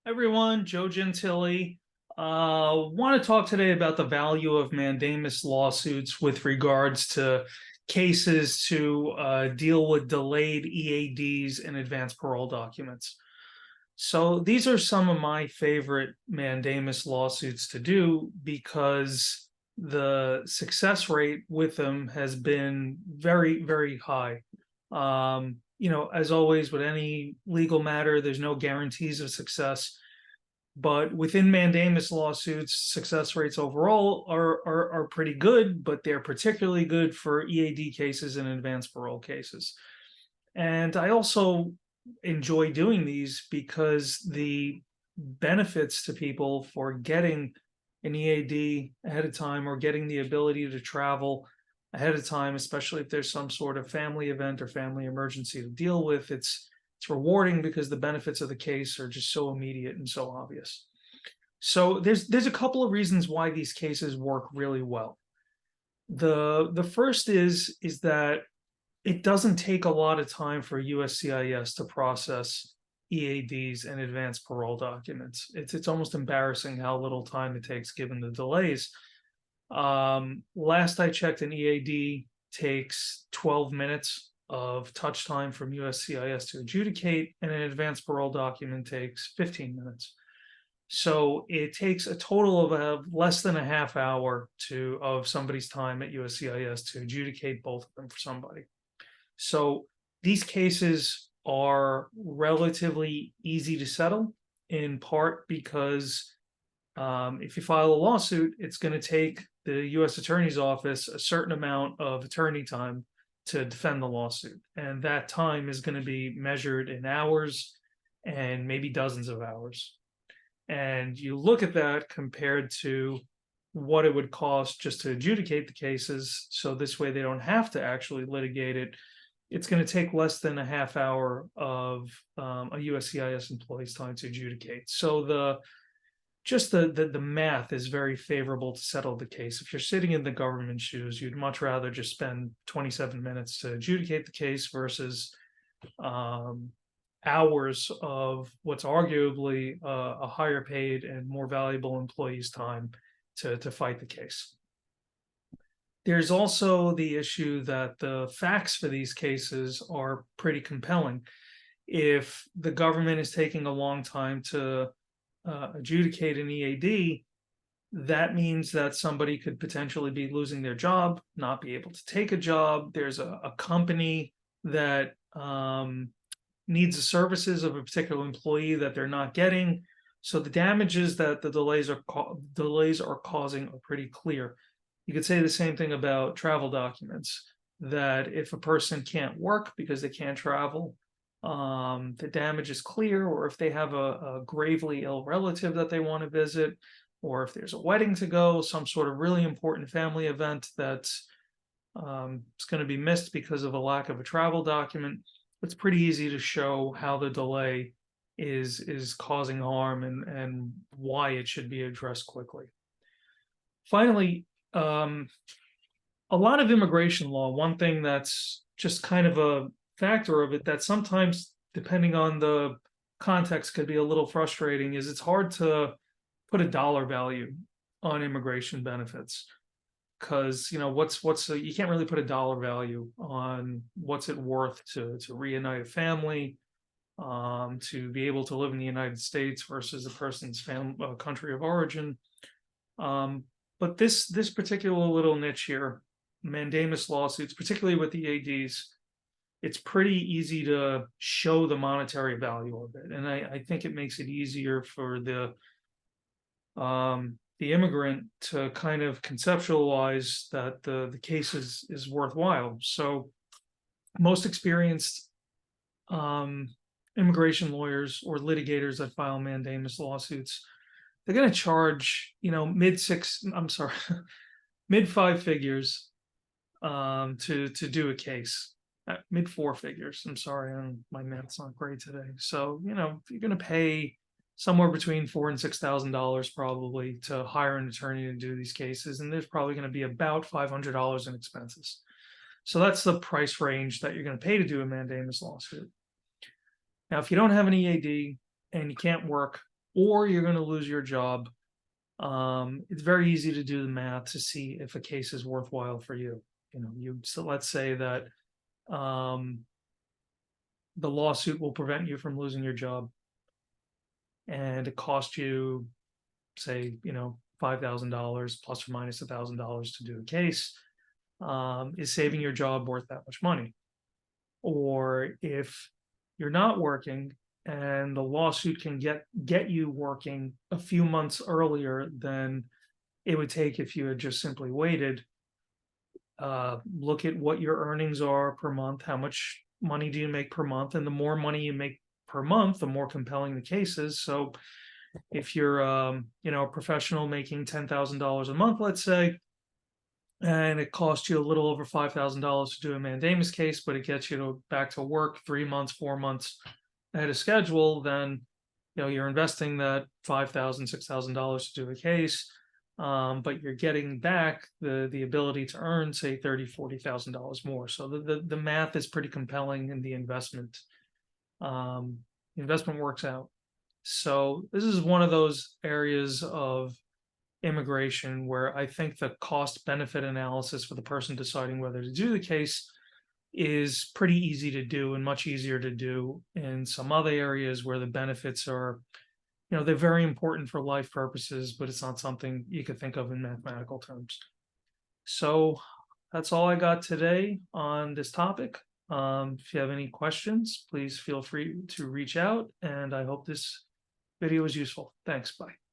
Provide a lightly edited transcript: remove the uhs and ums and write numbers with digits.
Everyone, Joe Gentili. Want to talk today about the value of mandamus lawsuits with regards to cases to deal with delayed EADs and advance parole documents. So these are some of my favorite mandamus lawsuits to do because the success rate with them has been very, very high. As always with any legal matter, there's no guarantees of success. But within mandamus lawsuits, success rates overall are pretty good, but they're particularly good for EAD cases and advanced parole cases. And I also enjoy doing these because the benefits to people for getting an EAD ahead of time or getting the ability to travel ahead of time, especially if there's some sort of family event or family emergency to deal with, it's rewarding because the benefits of the case are just so immediate and so obvious. So there's a couple of reasons why these cases work really well. The first is that it doesn't take a lot of time for USCIS to process EADs and advanced parole documents. It's almost embarrassing how little time it takes given the delays. Last I checked, an EAD takes 12 minutes of touch time from USCIS to adjudicate, and an advanced parole document takes 15 minutes. So it takes a total of less than a half hour of somebody's time at USCIS to adjudicate both of them for somebody. So these cases are relatively easy to settle, in part because if you file a lawsuit, it's going to take the U.S. Attorney's Office a certain amount of attorney time to defend the lawsuit. And that time is going to be measured in hours and maybe dozens of hours. And you look at that compared to what it would cost just to adjudicate the cases. So this way they don't have to actually litigate it. It's going to take less than a half hour of a USCIS employee's time to adjudicate. So the math is very favorable to settle the case. If you're sitting in the government shoes, you'd much rather just spend 27 minutes to adjudicate the case versus hours of what's arguably a higher paid and more valuable employee's time to fight the case. There's also the issue that the facts for these cases are pretty compelling. If the government is taking a long time to adjudicate an EAD, that means that somebody could potentially be losing their job, not be able to take a job. There's a company that needs the services of a particular employee that they're not getting. So the damages that the delays are causing are pretty clear. You could say the same thing about travel documents, that if a person can't work because they can't travel, the damage is clear, or if they have a gravely ill relative that they want to visit, or if there's a wedding to go, some sort of really important family event that's it's going to be missed because of a lack of a travel document, it's pretty easy to show how the delay is causing harm and why it should be addressed quickly. Finally, a lot of immigration law, one thing that's just kind of a factor of it that sometimes, depending on the context, could be a little frustrating, is it's hard to put a dollar value on immigration benefits. Because you can't really put a dollar value on what's it worth to reunite a family, to be able to live in the United States versus a person's country of origin. But this particular little niche here, mandamus lawsuits, particularly with the EADs, it's pretty easy to show the monetary value of it, and I think it makes it easier for the immigrant to kind of conceptualize that the case is worthwhile. So most experienced immigration lawyers or litigators that file mandamus lawsuits, they're going to charge, mid five figures to do a case. Mid four figures. I'm sorry, my math's not great today. So you're going to pay somewhere between $4,000 and $6,000 probably to hire an attorney to do these cases, and there's probably going to be about $500 in expenses. So that's the price range that you're going to pay to do a mandamus lawsuit. Now, if you don't have an EAD and you can't work, or you're going to lose your job. It's very easy to do the math to see if a case is worthwhile for you. So let's say that um, the lawsuit will prevent you from losing your job, and it cost you, say, $5,000 plus or minus $1,000 to do a case. Is saving your job worth that much money? Or if you're not working and the lawsuit can get you working a few months earlier than it would take if you had just simply waited, look at what your earnings are per month, how much money do you make per month, and the more money you make per month, the more compelling the case is. So if you're a professional making $10,000 a month, let's say, and it costs you a little over $5,000 to do a mandamus case, but it gets you back to work 3 months, 4 months ahead of schedule, then you're investing that $5,000, $6,000 to do a case, but you're getting back the ability to earn, say, $30,000, $40,000 more. So the math is pretty compelling in the investment. The investment works out. So this is one of those areas of immigration where I think the cost benefit analysis for the person deciding whether to do the case is pretty easy to do, and much easier to do in some other areas where the benefits are, they're very important for life purposes, but it's not something you could think of in mathematical terms. So that's all I got today on this topic. If you have any questions, please feel free to reach out, and I hope this video was useful. Thanks. Bye.